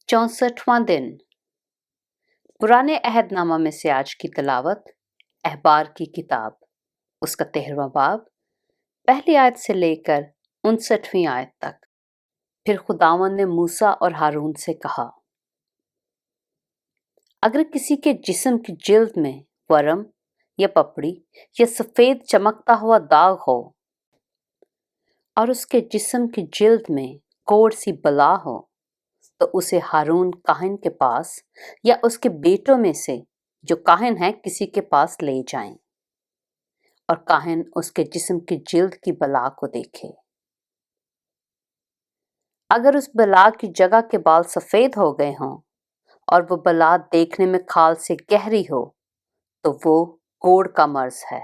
64वां दिन। पुराने अहदनामा में से आज की तिलावत अहबार की किताब, उसका 13वां बाब, पहली आयत से लेकर 59वीं आयत तक। फिर खुदावंद ने मूसा और हारून से कहा, अगर किसी के जिस्म की जिल्द में वर्म या पपड़ी या सफेद चमकता हुआ दाग हो और उसके जिस्म की जिल्द में कोढ़ सी बला हो, तो उसे हारून काहिन के पास या उसके बेटों में से जो काहिन है किसी के पास ले जाएं, और काहिन उसके जिस्म की जिल्द की बला को देखे। अगर उस बला की जगह के बाल सफेद हो गए हों और वो बला देखने में खाल से गहरी हो, तो वो कोढ़ का मर्ज है,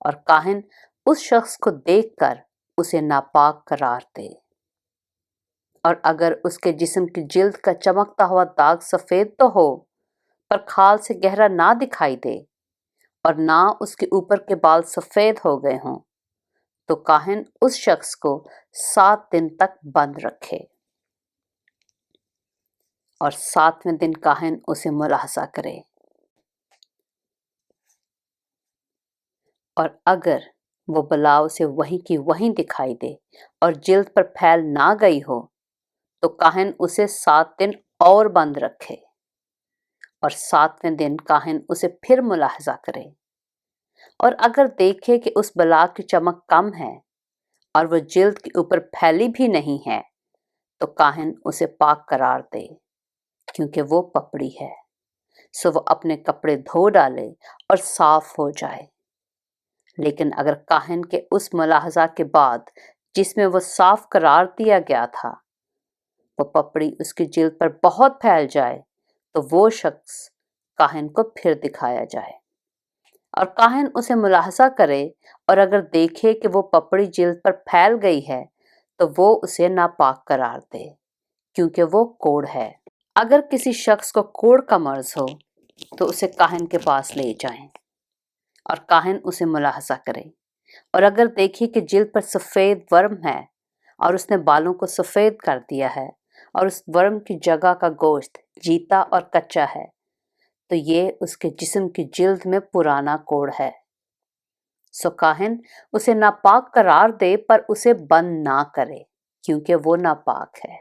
और काहिन उस शख्स को देखकर उसे नापाक करार दे। और अगर उसके जिस्म की जिल्द का चमकता हुआ दाग सफेद तो हो, पर खाल से गहरा ना दिखाई दे, और ना उसके ऊपर के बाल सफेद हो गए हों, तो काहिन उस शख्स को 7 दिन तक बंद रखे, और 7वें दिन काहिन उसे मुलाहजा करे। और अगर वो बला उसे वहीं की वहीं दिखाई दे और जिल्द पर फैल ना गई हो, तो काहिन उसे 7 दिन और बंद रखे, और 7वें दिन काहिन उसे फिर मुलाहजा करे। और अगर देखे कि उस बला की चमक कम है और वो जिल्द के ऊपर फैली भी नहीं है, तो काहिन उसे पाक करार दे, क्योंकि वो पपड़ी है। सो वो अपने कपड़े धो डाले और साफ हो जाए। लेकिन अगर काहिन के उस मुलाहजा के बाद जिसमें वो साफ करार दिया गया था, वो पपड़ी उसकी जिल्द पर बहुत फैल जाए, तो वो शख्स काहिन को फिर दिखाया जाए, और काहिन उसे मुलाहजा करे, और अगर देखे कि वो पपड़ी जिल्द पर फैल गई है, तो वो उसे नापाक करार दे, क्योंकि वो कोढ़ है। अगर किसी शख्स को कोढ़ का मर्ज हो, तो उसे काहिन के पास ले जाएं, और काहिन उसे मुलाहजा करे। और अगर देखे कि जिल्द पर सफ़ेद वर्म है और उसने बालों को सफ़ेद कर दिया है, और उस वर्म की जगह का गोश्त जीता और कच्चा है, तो ये उसके जिस्म की जिल्द में पुराना कोढ़ है। सो काहिन उसे नापाक करार दे, पर उसे बंद ना करे, क्योंकि वो नापाक है।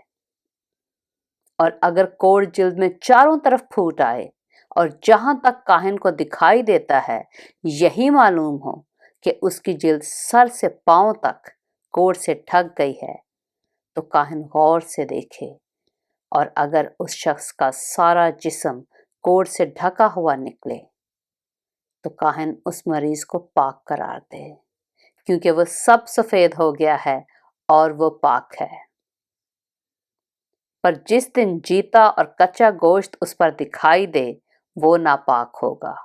और अगर कोढ़ जिल्द में चारों तरफ फूट आए और जहां तक काहिन को दिखाई देता है यही मालूम हो कि उसकी जिल्द सर से पांव तक कोढ़ से ढक गई है, तो काहिन गौर से देखे, और अगर उस शख्स का सारा जिस्म कोढ़ से ढका हुआ निकले, तो काहिन उस मरीज को पाक करार दे, क्योंकि वो सब सफ़ेद हो गया है और वो पाक है। पर जिस दिन जीता और कच्चा गोश्त उस पर दिखाई दे, वो नापाक होगा,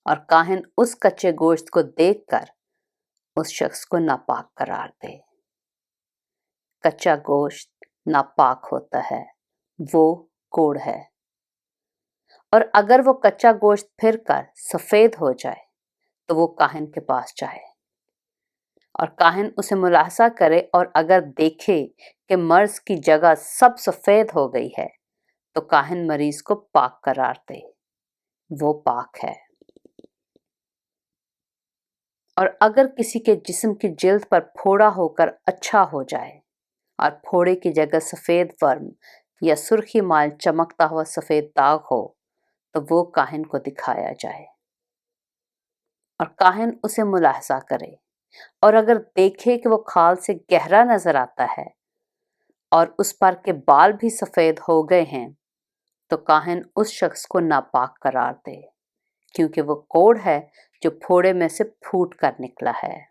और काहिन उस कच्चे गोश्त को देखकर उस शख्स को नापाक करार दे। कच्चा गोश्त नापाक होता है, वो कोढ़ है। और अगर वो कच्चा गोश्त फिर कर सफ़ेद हो जाए, तो वो काहिन के पास जाए, और काहिन उसे मुलाहजा करे, और अगर देखे कि मर्ज की जगह सब सफ़ेद हो गई है, तो काहिन मरीज को पाक करार दे, वो पाक है। और अगर किसी के जिस्म की जिल्द पर फोड़ा होकर अच्छा हो जाए, और फोड़े की जगह सफ़ेद वर्म या सुर्खी माल चमकता हुआ सफ़ेद दाग हो, तो वो काहिन को दिखाया जाए, और काहिन उसे मुलाहजा करे। और अगर देखे कि वो खाल से गहरा नजर आता है और उस पर के बाल भी सफ़ेद हो गए हैं, तो काहिन उस शख्स को नापाक करार दे, क्योंकि वो कोढ़ है जो फोड़े में से फूट कर निकला है।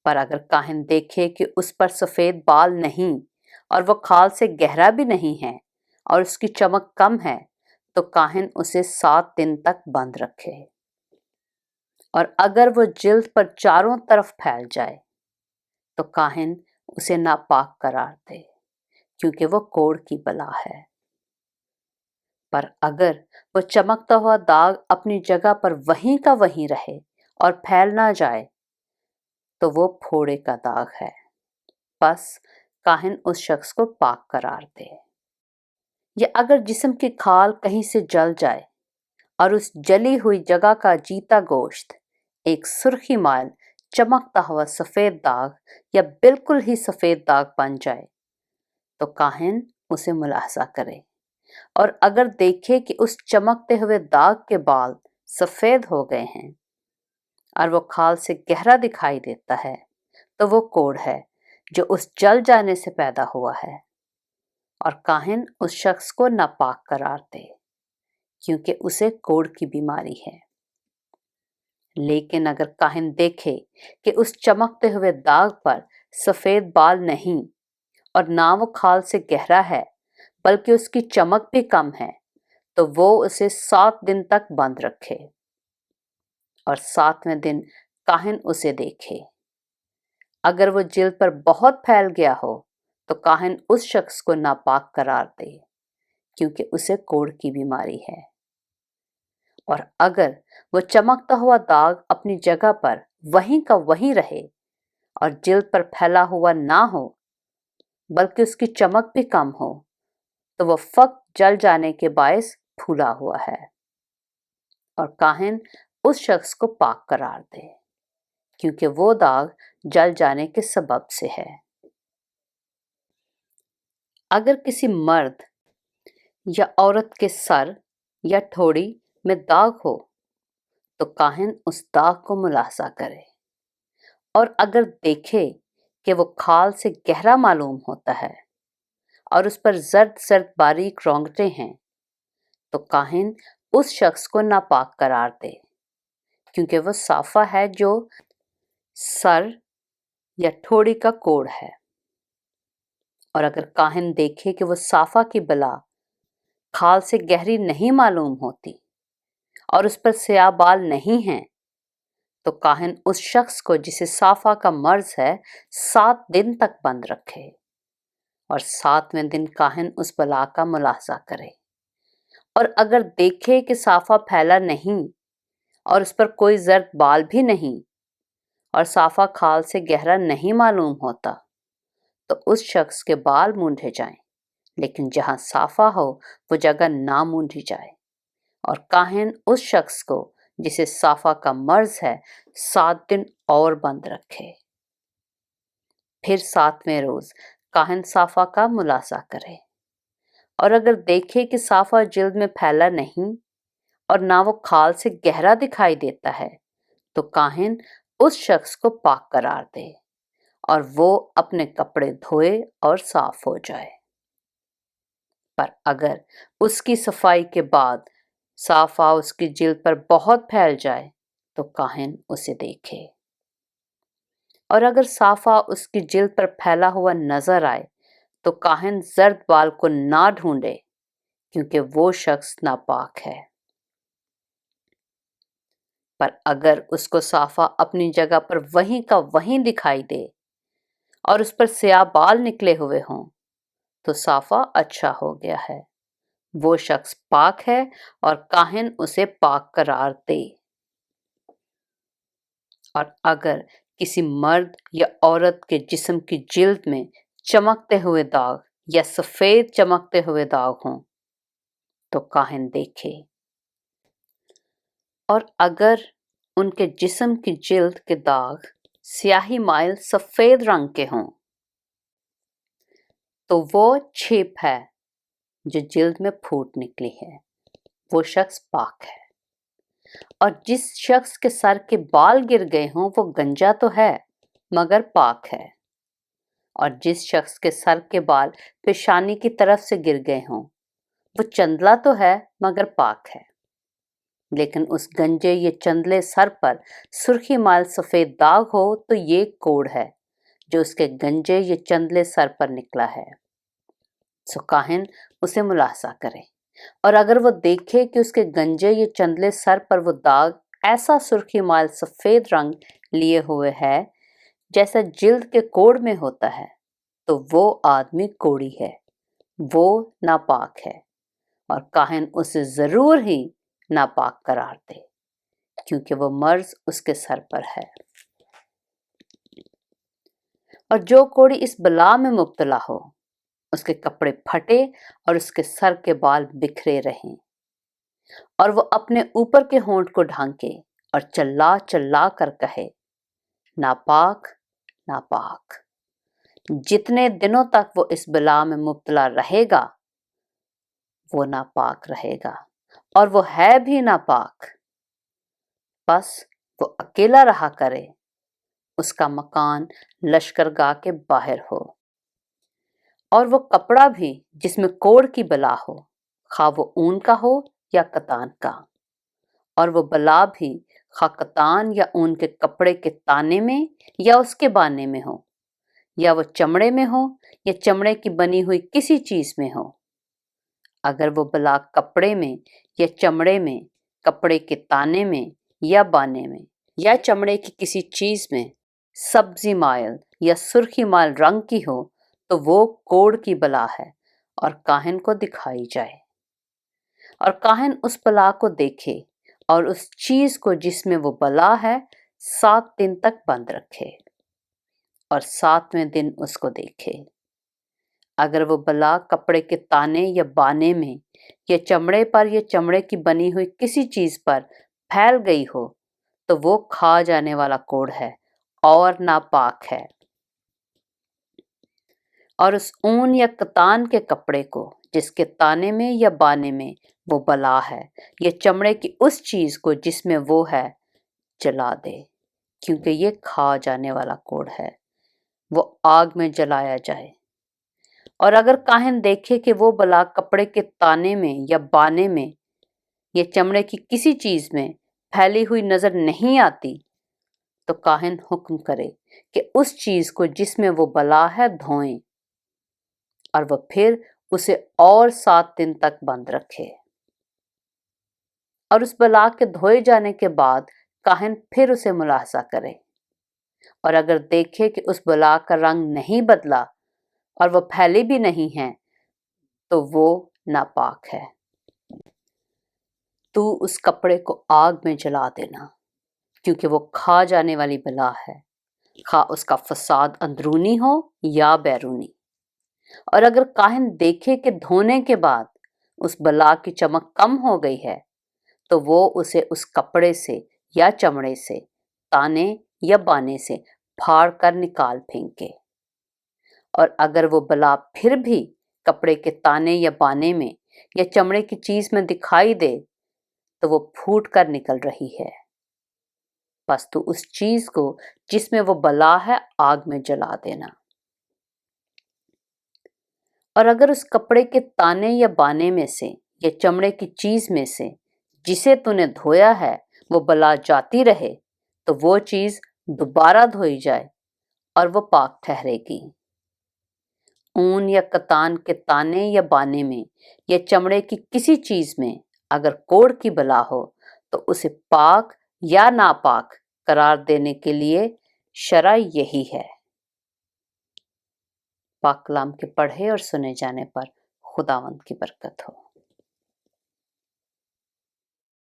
पर अगर काहिन देखे कि उस पर सफ़ेद बाल नहीं और वो खाल से गहरा भी नहीं है और उसकी चमक कम है, तो काहिन उसे 7 दिन तक बंद रखे। और अगर वो जिल्द पर चारों तरफ फैल जाए, तो काहिन उसे नापाक करार दे, क्योंकि वो कोढ़ की बला है। पर अगर वो चमकता हुआ दाग अपनी जगह पर वहीं का वहीं रहे और फैल ना जाए, तो वो फोड़े का दाग है। बस काहिन उस शख्स को पाक करार दे। या अगर जिस्म की खाल कहीं से जल जाए और उस जली हुई जगह का जीता गोश्त एक सुर्खी माइल चमकता हुआ सफ़ेद दाग या बिल्कुल ही सफ़ेद दाग बन जाए, तो काहिन उसे मुलाहजा करे, और अगर देखे कि उस चमकते हुए दाग के बाल सफ़ेद हो गए हैं और वो खाल से गहरा दिखाई देता है, तो वो कोढ़ है जो उस जल जाने से पैदा हुआ है, और काहिन उस शख्स को नापाक करार दे, क्योंकि उसे कोढ़ की बीमारी है। लेकिन अगर काहिन देखे कि उस चमकते हुए दाग पर सफ़ेद बाल नहीं और ना वो खाल से गहरा है, बल्कि उसकी चमक भी कम है, तो वो उसे 7 दिन तक बंद रखे, और 7वें दिन काहिन उसे देखे। अगर वो जिल्द पर बहुत फैल गया हो, तो काहिन उस शख्स को नापाक करार दे, क्योंकि उसे कोढ़ की बीमारी है। और अगर वो चमकता हुआ दाग अपनी जगह पर वहीं का वहीं रहे और जिल्द पर फैला हुआ ना हो, बल्कि उसकी चमक भी कम हो, तो वह फक्त जल जाने के बायस फूला हुआ है, और काहिन उस शख्स को पाक करार दे, क्योंकि वो दाग जल जाने के सबब से है। अगर किसी मर्द या औरत के सर या ठोड़ी में दाग हो, तो काहिन उस दाग को मुलाहजा करे, और अगर देखे कि वो खाल से गहरा मालूम होता है और उस पर जर्द जर्द बारीक रोंगटे हैं, तो काहिन उस शख्स को नापाक करार दे, क्योंकि वो साफा है जो सर या ठोड़ी का कोढ़ है। और अगर काहिन देखे कि वो साफा की बला खाल से गहरी नहीं मालूम होती और उस पर स्याह बाल नहीं हैं, तो काहिन उस शख्स को जिसे साफा का मर्ज है 7 दिन तक बंद रखे, और 7वें दिन काहिन उस बला का मुलाहजा करे। और अगर देखे कि साफा फैला नहीं और उस पर कोई जर्द बाल भी नहीं और साफा खाल से गहरा नहीं मालूम होता, तो उस शख्स के बाल मूंढे जाएं, लेकिन जहां साफा हो वो जगह ना मूंढी जाए, और काहिन उस शख्स को जिसे साफा का मर्ज है 7 दिन और बंद रखे। फिर 7वें रोज काहिन साफा का मुलाहजा करे, और अगर देखे कि साफा जिल्द में फैला नहीं और ना वो खाल से गहरा दिखाई देता है, तो काहिन उस शख्स को पाक करार दे, और वो अपने कपड़े धोए और साफ हो जाए। पर अगर उसकी सफाई के बाद साफा उसकी जिल्द पर बहुत फैल जाए, तो काहिन उसे देखे, और अगर साफा उसकी जिल्द पर फैला हुआ नजर आए, तो काहिन जर्द बाल को ना ढूंढे, क्योंकि वो शख्स नापाक है। पर अगर उसको साफा अपनी जगह पर वहीं का वहीं दिखाई दे और उस पर स्याह बाल निकले हुए हों, तो साफा अच्छा हो गया है, वो शख्स पाक है, और काहिन उसे पाक करार दे। और अगर किसी मर्द या औरत के जिस्म की जिल्द में चमकते हुए दाग या सफेद चमकते हुए दाग हों, तो काहिन देखे, और अगर उनके जिस्म की जिल्द के दाग स्याही माइल सफेद रंग के हों, तो वो छेप है जो जिल्द में फूट निकली है, वो शख्स पाक है। और जिस शख्स के सर के बाल गिर गए हों, वो गंजा तो है मगर पाक है, और जिस शख्स के सर के बाल पेशानी की तरफ से गिर गए हों, वो चंदला तो है मगर पाक है। लेकिन उस गंजे या चंदले सर पर सुर्खी माल सफेद दाग हो, तो ये कोढ़ है जो उसके गंजे या चंदले सर पर निकला है। सो काहिन उसे मुलाहजा करे, और अगर वो देखे कि उसके गंजे या चंदले सर पर वो दाग ऐसा सुर्खी माल सफेद रंग लिए हुए है जैसा जिल्द के कोढ़ में होता है, तो वो आदमी कोढ़ी है, वो नापाक है, और काहिन उसे जरूर ही नापाक करार दे, क्योंकि वो मर्ज उसके सर पर है। اور جو کوڑی اس بلا میں مبتلا ہو اس کے کپڑے پھٹے اور اس کے سر کے بال بکھرے رہیں، اور وہ اپنے اوپر کے ہونٹ کو ڈھانکے اور چلا چلا کر کہے، ناپاک ناپاک۔ جتنے دنوں تک وہ اس بلا میں مبتلا رہے گا وہ ناپاک رہے گا، اور وہ ہے بھی ناپاک۔ بس وہ اکیلا رہا کرے، اس کا مکان لشکرگاہ کے باہر ہو، اور وہ کپڑا بھی جس میں کوڑ کی بلا ہو، خواہ وہ اون کا ہو یا کتان کا، اور وہ بلا بھی خواہ کتان یا اون کے کپڑے کے تانے میں یا اس کے بانے میں ہو، یا وہ چمڑے میں ہو یا چمڑے کی بنی ہوئی کسی چیز میں ہو۔ اگر وہ بلا کپڑے میں یا چمڑے میں، کپڑے کے تانے میں یا بانے میں یا چمڑے کی کسی چیز میں سبزی مائل یا سرخی مائل رنگ کی ہو تو وہ کوڑ کی بلا ہے اور کاہن کو دکھائی جائے، اور کاہن اس بلا کو دیکھے اور اس چیز کو جس میں وہ بلا ہے 7 دن تک بند رکھے، اور 7ویں دن اس کو دیکھے۔ اگر وہ بلا کپڑے کے تانے یا بانے میں یا چمڑے پر یا چمڑے کی بنی ہوئی کسی چیز پر پھیل گئی ہو تو وہ کھا جانے والا کوڑ ہے اور ناپاک ہے۔ اور اس اون یا کتان کے کپڑے کو جس کے تانے میں یا بانے میں وہ بلا ہے یا چمڑے کی اس چیز کو جس میں وہ ہے جلا دے، کیونکہ یہ کھا جانے والا کوڑ ہے، وہ آگ میں جلایا جائے۔ اور اگر کاہن دیکھے کہ وہ بلا کپڑے کے تانے میں یا بانے میں یا چمڑے کی کسی چیز میں پھیلی ہوئی نظر نہیں آتی تو کاہن حکم کرے کہ اس چیز کو جس میں وہ بلا ہے دھوئیں، اور وہ پھر اسے اور 7 دن تک بند رکھے۔ اور اس بلا کے دھوئے جانے کے بعد کاہن پھر اسے ملاحظہ کرے، اور اگر دیکھے کہ اس بلا کا رنگ نہیں بدلا اور وہ پھیلی بھی نہیں ہے تو وہ ناپاک ہے۔ تو اس کپڑے کو آگ میں جلا دینا، کیونکہ وہ کھا جانے والی بلا ہے، خواہ اس کا فساد اندرونی ہو یا بیرونی۔ اور اگر کاہن دیکھے کہ دھونے کے بعد اس بلا کی چمک کم ہو گئی ہے تو وہ اسے اس کپڑے سے یا چمڑے سے، تانے یا بانے سے پھاڑ کر نکال پھینکے۔ اور اگر وہ بلا پھر بھی کپڑے کے تانے یا بانے میں یا چمڑے کی چیز میں دکھائی دے تو وہ پھوٹ کر نکل رہی ہے، بس تو اس چیز کو جس میں وہ بلا ہے آگ میں جلا دینا۔ اور اگر اس کپڑے کے تانے یا بانے میں سے یا چمڑے کی چیز میں سے جسے تو نے دھویا ہے وہ بلا جاتی رہے تو وہ چیز دوبارہ دھوئی جائے اور وہ پاک ٹھہرے گی۔ اون یا کتان کے تانے یا بانے میں یا چمڑے کی کسی چیز میں اگر کوڑ کی بلا ہو تو اسے پاک یا ناپاک قرار دینے کے لیے شرع یہی ہے۔ پاک کلام کے پڑھے اور سنے جانے پر خداوند کی برکت ہو۔